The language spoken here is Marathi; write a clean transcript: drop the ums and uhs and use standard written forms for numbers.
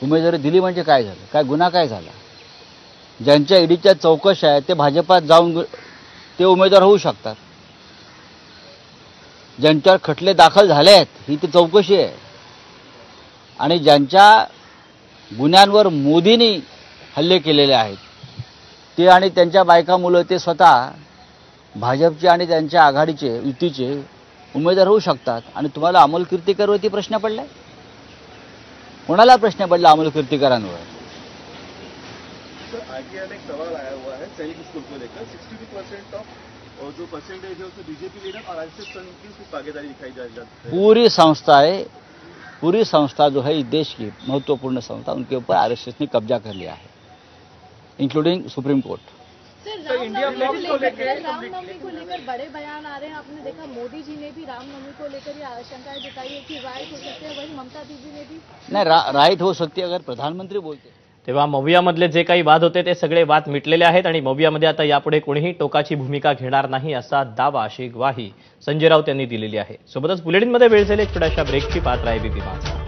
उमेदवारी दिली म्हणजे काय झालं, काय गुन्हा काय झाला? ज्यांच्या ईडीच्या चौकशा आहेत ते भाजपात जाऊन ते उमेदवार होऊ शकतात. ज्यांच्यावर खटले दाखल झाले आहेत ही ती चौकशी आहे. आणि ज्यांच्या गुन्ह्यांवर मोदींनी हल्ले केलेले आहेत ते आणि त्यांच्या बायका मुलं ते स्वतः भाजपचे आणि त्यांच्या आघाडीचे युतीचे उमेदवार होऊ शकतात. आणि तुम्हाला अमोल कीर्तीकरवरती प्रश्न पडलाय? कोणाला प्रश्न पडला अमोल कीर्तीकरांवर? आरटीआई में एक सवाल आया हुआ है सैनिक स्कूल को लेकर 62% ऑफ जो परसेंटेज है उसमें बीजेपी लीडर और आरएसएस संघ की उसकी भागीदारी दिखाई जा रही है। पूरी संस्था है, पूरी संस्था जो है इस देश की महत्वपूर्ण संस्था, उनके ऊपर आरएसएस ने कब्जा कर लिया है, including supreme court. Sir India block को लेकर रामनवमी को लेकर बड़े बयान आ रहे हैं। आपने देखा मोदी जी ने भी रामनवमी को लेकर ये आशंकाएं जताई है कि राइट हो सकते हैं, वही ममता दीदी ने भी नहीं राइट हो सकती है अगर प्रधानमंत्री बोलते। तेव्हा मवियामधले जे काही वाद होते ते सगळे वाद मिटलेले आहेत आणि मवियामध्ये आता यापुढे कोणीही टोकाची भूमिका घेणार नाही असा दावा, अशी ग्वाही संजय राऊत यांनी दिलेली आहे. सोबतच बुलेटिनमध्ये वेळ झाली एक छोट्याशा ब्रेकची. पाहत राहा एबीपी माझा.